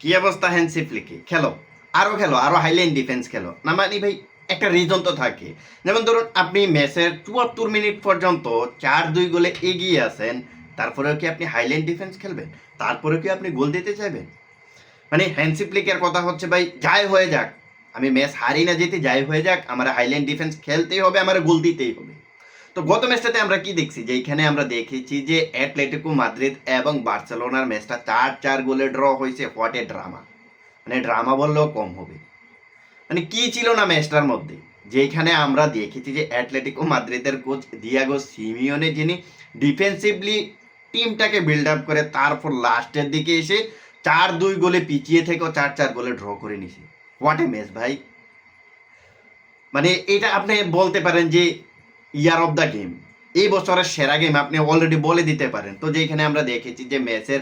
কি অবস্থা হ্যান্সি ফ্লিকে খেলো, আরো হাইলাইন ডিফেন্স খেলো না, মানে ভাই একটা রিজন তো থাকে। যেমন ধরুন আপনি ম্যাচের ৭৪ মিনিট পর্যন্ত ৪-২ গোলে এগিয়ে আছেন, তারপরেও কি আপনি হাইলাইন ডিফেন্স খেলবেন? তারপরেও কি আপনি গোল দিতে চাইবেন? মানে হ্যান্সি ফ্লিকের কথা হচ্ছে ভাই যাই হয়ে যাক, আমি ম্যাচ হারি না জিতি যাই হয়ে যাক, আমার হাইলাইন ডিফেন্স খেলতেই হবে, আমার গোল দিতেই হবে। তো গত ম্যাচটাতে আমরা কি দেখছি, যে এখানে আমরা দেখেছি যে অ্যাটলেটিকো মাদ্রিদ এবং বার্সেলোনার ম্যাচটা ৪-৪ গোলে ড্র হয়েছে। হোয়াট এ ড্রামা, মানে ড্রামা বললেও কম হবে। মানে কি ছিল না ম্যাচটার মধ্যে, যেখানে আমরা দেখেছি যে অ্যাটলেটিকো মাদ্রিদের কোচ দিয়াগো সিমিওনে, যিনি ডিফেন্সিভলি টিমটাকে বিল্ড আপ করে তারপর লাস্টের দিকে এসে ৪-২ গোলে পিছিয়ে থেকেও ৪-৪ গোলে ড্র করে নিছে। হোয়াট এ ম্যাচ ভাই! মানে এটা আপনি বলতে পারেন যে ইয়ার অফ দ্য গেম, এই বছরের সেরা গেম আপনি অলরেডি বলে দিতে পারেন। তো যেখানে আমরা দেখেছি যে ম্যাচের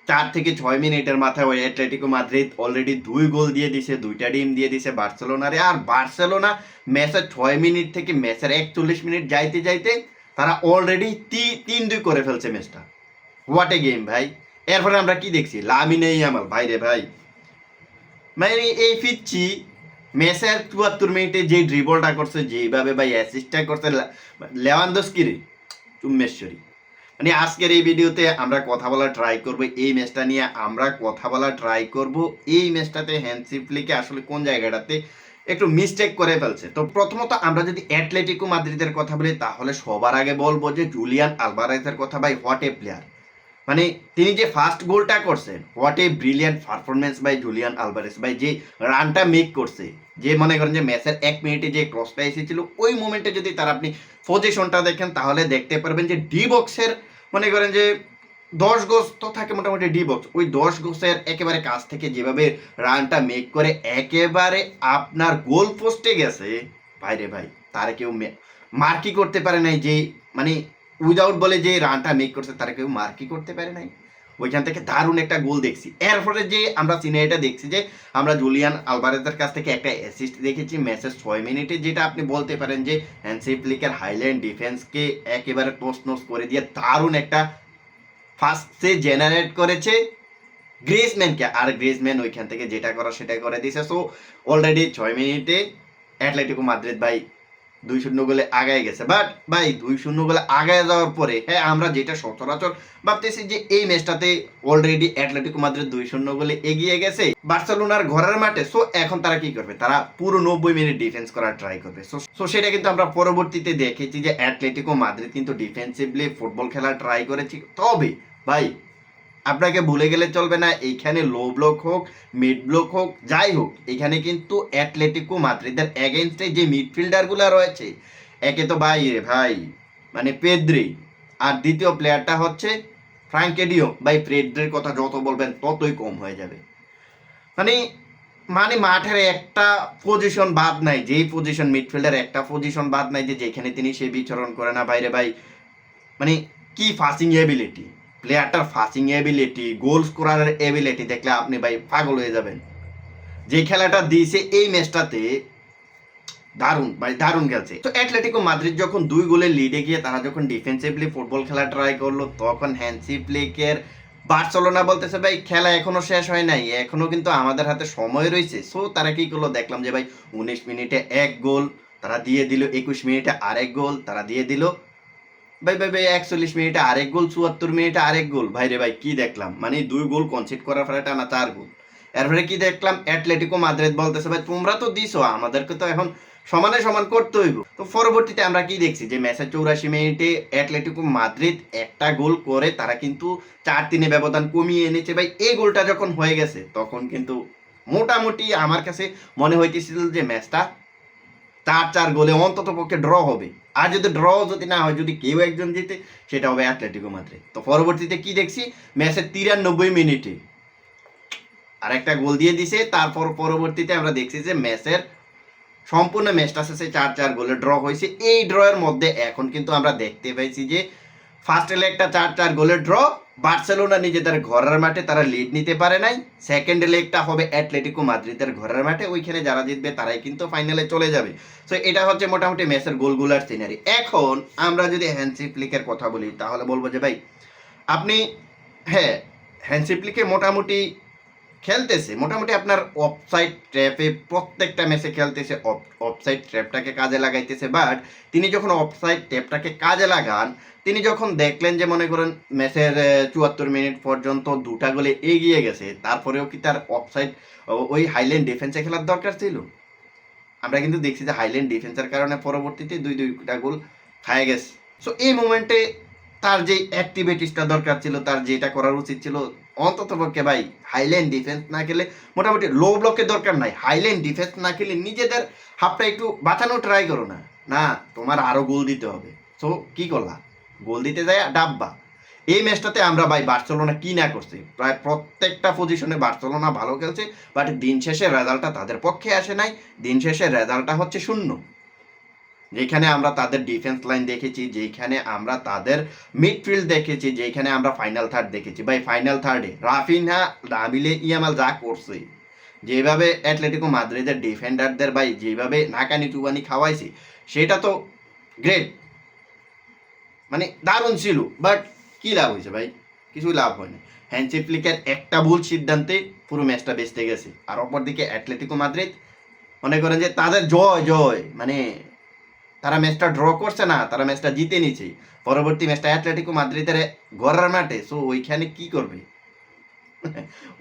৪ থেকে ৬ মিনিটের মাথায় ওই অ্যাটলেটিকো মাদ্রিদ অলরেডি ২ গোল দিয়ে দিছে, ২টা ডিম দিয়ে দিছে বার্সেলোনারে। আর বার্সেলোনা ম্যাচের ৬ মিনিট থেকে ম্যাচের ৪১ মিনিট যাইতে যাইতে তারা অলরেডি ৩-২ করে ফেলছে ম্যাচটা। হোয়াট এ গেম ভাই! এরপরে আমরা কি দেখছি, লামিনে ইয়ামাল ভাই রে ভাই, মানে এই পিচ্ছি ম্যাচের ৭৪ মিনিটে যে ড্রিবলটা করছে, যেভাবে ভাই অ্যাসিস্টটা করছে লেভানডস্কি রে, চুম্মেশ্বরী। মানে আজকের এই ভিডিওতে আমরা কথা বলা ট্রাই করব এই ম্যাচটা নিয়ে, আমরা কথা বলা ট্রাই করব এই ম্যাচটাতে হ্যান্সি ফ্লিকে আসলে কোন জায়গাটাতে একটু মিস্টেক করে ফেলছে। তো প্রথমত আমরা যদি অ্যাটলেটিকো মাদ্রিদের কথা বলি, তাহলে সবার আগে বলবো যে জুলিয়ান আলভারেজের কথা। ভাই হোয়াট এ প্লেয়ার! মানে তিনি যে ফার্স্ট গোলটা করছেন, what a brilliant performance by Julian Alvarez ভাই। যে রানটা মেক করছে, যে মনে করেন যে ম্যাচের ১ মিনিটে যে ক্রসটা এসেছিল ওই মোমেন্টে যদি তার আপনি পজিশনটা দেখেন, তাহলে দেখতে পারবেন যে ডি বক্সের মনে করেন যে ১০ গজ তো থাকে মোটামুটি ডি বক্স, ওই ১০ গজের একেবারে কাছ থেকে যেভাবে রানটা মেক করে একেবারে আপনার গোল পোস্টে গেছে, ভাইরে ভাই, তার কেউ মার্কই করতে পারে নাই। যে মানে উইদাউট বলে যে রানটা মেক করছে, তারা কেউ মার্কই করতে পারে নাই। ওইখান থেকে দারুণ একটা গোল দেখছি। এরপরে যে আমরা সিনারিটা দেখছি যে আমরা জুলিয়ান আলভারেজের কাছ থেকে একটা অ্যাসিস্ট দেখেছি ম্যাচের ৬ মিনিটে, যেটা আপনি বলতে পারেন যে হ্যান্সি ফ্লিকের হাইল্যান্ড ডিফেন্সকে একেবারে তছনছ করে দিয়ে দারুণ একটা ফার্স্টে জেনারেট করেছে গ্রিজম্যানকে। আর গ্রিজম্যান ওইখান থেকে যেটা করা সেটা করে দিয়েছে। সো অলরেডি ৬ মিনিটে অ্যাটলেটিকো মাদ্রিদ ভাই ২-০ গোলে আগায় গেছে। বাট ভাই ২-০ গোলে আগায় যাওয়ার পরে হ্যাঁ, আমরা যেটা সচরাচর ভাবতেছি যে এই ম্যাচটাতে অলরেডি অ্যাটলেটিকো মাদ্রিদ ২-০ গোলে এগিয়ে গেছে বার্সেলোনার ঘরের মাঠে। সো এখন তারা কি করবে, তারা পুরো ৯০ মিনিট ডিফেন্স করার ট্রাই করবে। সো সেটা কিন্তু আমরা পরবর্তীতে দেখেছি যে অ্যাটলেটিকো মাদ্রিদ কিন্তু ডিফেন্সিভলি ফুটবল খেলা ট্রাই করেছি। তবে ভাই আপনাকে ভুলে গেলে চলবে না, এইখানে লো ব্লক হোক মিড ব্লক হোক যাই হোক, এখানে কিন্তু অ্যাটলেটিকো মাদ্রিদের এগেনস্টে যে মিডফিল্ডারগুলো রয়েছে, একে তো ভাই রে ভাই মানে পেদ্রি, আর দ্বিতীয় প্লেয়ারটা হচ্ছে ফ্রাঙ্কেডিও। ভাই পেদ্রির কথা যত বলবেন ততই কম হয়ে যাবে। মানে মানে মাঠের একটা পজিশন বাদ নাই, যেই পজিশন মিডফিল্ডার একটা পজিশন বাদ নাই যে যেখানে তিনি সে বিচরণ করে না। বাইরে ভাই মানে কি ফাসিং এবিলিটি, প্লেয়ারটার ফাসিং এবিলিটি, গোল স্কোরারের এবিলিটি দেখলে আপনি ভাই পাগল হয়ে যাবেন। যে খেলাটা দিয়েছে এই ম্যাচটাতে দারুণ ভাই, দারুণ খেলছে। তো অ্যাটলেটিকো মাদ্রিদ যখন ২ গোলের লিডে গিয়ে তারা যখন ডিফেন্সিভলি ফুটবল খেলা ট্রাই করলো, তখন হ্যান্সি ফ্লিকের বার্সেলোনা বলতেছে ভাই খেলা এখনো শেষ হয় নাই, এখনো কিন্তু আমাদের হাতে সময় রয়েছে। সো তারা কি করলো দেখলাম যে ভাই ১৯ মিনিটে ১ গোল তারা দিয়ে দিল, ২১ মিনিটে আরেক গোল তারা দিয়ে দিল, ভাই ভাই ভাই ৪১ মিনিটে আরেক গোল, ৭৪ মিনিটে আরেক গোল। ভাই রে ভাই কি দেখলাম, মানে ২ গোল কনসিড করার পরে টানা ৪ গোল। এরপরে কি দেখলাম, অ্যাটলেটিকো মাদ্রিদ বলতেছে ভাই তোমরা তো দিছো, আমাদেরকে তো এখন সমানে সমান করতে হইব। তো পরবর্তীতে আমরা কি দেখছি যে ম্যাচের ৮৪ মিনিটে অ্যাটলেটিকো মাদ্রিদ একটা গোল করে তারা কিন্তু ৪-৩ ব্যবধান কমিয়ে এনেছে। ভাই এই গোলটা যখন হয়ে গেছে তখন কিন্তু মোটামুটি আমার কাছে মনে হইতেছিল যে ম্যাচটা ৪-৪ গোলে অন্তত পক্ষে ড্র হবে। আর যদি ড্র যদি না হয়, যদি কেউ একজন জিতে, সেটা হবে অ্যাটলেটিকো মাদ্রিদ। তো পরবর্তীতে কি দেখছি, ম্যাচের ৯৩ মিনিটে আর একটা গোল দিয়ে দিছে। তারপর পরবর্তীতে আমরা দেখছি যে ম্যাচের সম্পূর্ণ ম্যাচটা শেষে ৪-৪ গোলে ড্র হয়েছে। এই ড্রয়ের মধ্যে এখন কিন্তু আমরা দেখতে পাইছি যে ফার্স্ট লেগটা ৪-৪ গোলের ড্র, বার্সেলোনা নিজেদের ঘরের মাঠে তারা লিড নিতে পারে নাই। সেকেন্ড লেগটা হবে অ্যাটলেটিকো মাদ্রিদের ঘরের মাঠে, ওইখানে যারা জিতবে তারাই কিন্তু ফাইনালে চলে যাবে। সো এটা হচ্ছে মোটামুটি ম্যাচের গোলগুলার সিনারি। এখন আমরা যদি হ্যান্সি ফ্লিকের কথা বলি, তাহলে বলবো যে ভাই আপনি হ্যাঁ হ্যান্সি ফ্লিকে মোটামুটি খেলতেছে মোটামুটি আপনার অফসাইড ট্র্যাপে প্রত্যেকটা ম্যাচে খেলতেছে, অফসাইড ট্র্যাপটাকে কাজে লাগাইতেছে। বাট তিনি যখন অফসাইড ট্র্যাপটাকে কাজে লাগান, তিনি যখন দেখলেন যে মনে করেন ম্যাচের 74 মিনিট পর্যন্ত 2টা গোলে এগিয়ে গেছে, তারপরেও কি তার অফসাইড ওই হাইল্যান্ড ডিফেন্সে খেলার দরকার ছিল? আমরা কিন্তু দেখছি যে হাইল্যান্ড ডিফেন্সের কারণে পরবর্তীতে দুইটা গোল খায় গেছে। সো এই মোমেন্টে তার যে অ্যাক্টিভিটিসটা দরকার ছিল, তার যেটা করার উচিত ছিল, অন্তত পক্ষে ভাই হাইল্যান্ড ডিফেন্স না খেলে, মোটামুটি লো ব্লকের দরকার নাই, হাইল্যান্ড ডিফেন্স না খেলে নিজেদের হাফটা একটু বাঁচানোর ট্রাই করো না। না, তোমার আরও গোল দিতে হবে। সো কি করলা? গোল দিতে যায় ডাব্বা। এই ম্যাচটাতে আমরা ভাই বার্সেলোনা কি না করছি, প্রায় প্রত্যেকটা পজিশনে বার্সেলোনা ভালো খেলছে, বাট দিন শেষে রেজাল্টটা তাদের পক্ষে আসে নাই। দিন শেষে রেজাল্টটা হচ্ছে 0। যেখানে আমরা তাদের ডিফেন্স লাইন দেখেছি, যেখানে আমরা তাদের মিডফিল্ড দেখেছি, যেখানে আমরা ফাইনাল থার্ড দেখেছি। ভাই ফাইনাল থার্ডে রাফিনহা, নাবিলে, ইয়ামাল যা করছে, যেভাবে অ্যাটলেটিকো মাদ্রিদের ডিফেন্ডারদের ভাই যেভাবে নাকানি চুবানি খাওয়াইছে, সেটা তো গ্রেট, মানে দারুণ ছিল। বাট কি লাভ হয়েছে ভাই? কিছুই লাভ হয়নি। হ্যান্সি ফ্লিকের একটা ভুল সিদ্ধান্তে পুরো ম্যাচটা বেঁচতে গেছে। আর অপরদিকে অ্যাটলেটিকো মাদ্রিদ মনে করেন যে তাদের জয় মানে তারা ম্যাচটা ড্র করছে না, তারা ম্যাচটা জিতে নিচ্ছে। পরবর্তী ম্যাচটা অ্যাটলেটিকো মাদ্রিদের ঘরের মাঠে, সো ওইখানে কি করবে?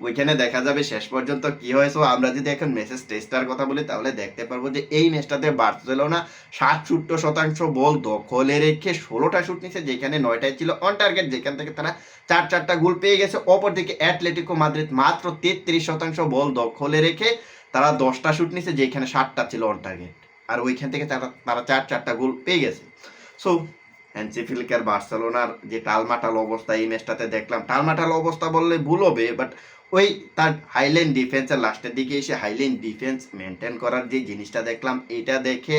ওইখানে দেখা যাবে শেষ পর্যন্ত কি হয়েছে। আমরা যদি এখন ম্যাচের টেস্টার কথা বলি, তাহলে দেখতে পারবো যে এই ম্যাচটাতে বার্সেলোনা 67% বল দখলে রেখে 16টা শুট নিচ্ছে, যেখানে 9টাই ছিল অন টার্গেট, যেখান থেকে তারা 4টা গোল পেয়ে গেছে। অপরদিকে অ্যাটলেটিকো মাদ্রিদ মাত্র 33% বল দখলে রেখে তারা 10টা শুট নিচ্ছে, যেখানে 7টা ছিল অন টার্গেট, আর ওইখান থেকে তারা 4টা গোল পেয়ে গেছে। সো হ্যান্সি ফ্লিকের বার্সেলোনার যে টালমাটাল অবস্থা এই ম্যাচটাতে দেখলাম, টালমাটাল অবস্থা বললে ভুল হবে, বাট ওই তার হাইল্যান্ড ডিফেন্সের লাস্টের দিকে এসে হাইল্যান্ড ডিফেন্স মেনটেন করার যে জিনিসটা দেখলাম, এটা দেখে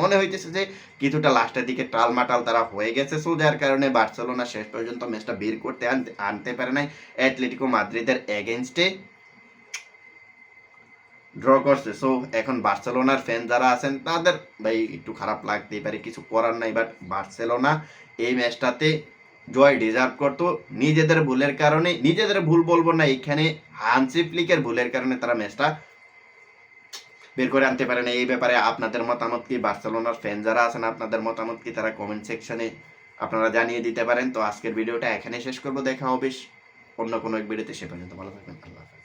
মনে হইতেছে যে কিছুটা লাস্টের দিকে টালমাটাল তারা হয়ে গেছে। সো যার কারণে বার্সেলোনা শেষ পর্যন্ত ম্যাচটা বের করতে আনতে পারে নাই, অ্যাটলেটিকো মাদ্রিদের এগেনস্টে ড্র করছে। সো এখন বার্সেলোনার ফ্যান যারা আছেন তাদের ভাই একটু খারাপ লাগতেই পারে, কিছু করার নাই। বাট বার্সেলোনা এই ম্যাচটাতে জয় ডিজার্ভ করতো। নিজেদের ভুলের কারণে, নিজেদের ভুল বলবো না, এখানে হানসি ফ্লিকের ভুলের কারণে তারা ম্যাচটা বের করে আনতে পারে না। এই ব্যাপারে আপনাদের মতামত কি? বার্সেলোনার ফ্যান যারা আছেন আপনাদের মতামত কি, তারা কমেন্ট সেকশনে আপনারা জানিয়ে দিতে পারেন। তো আজকের ভিডিওটা এখানে শেষ করবো, দেখা হবে অন্য কোনো এক ভিডিওতে। সে পর্যন্ত ভালো থাকবেন, আল্লাহ হাফেজ।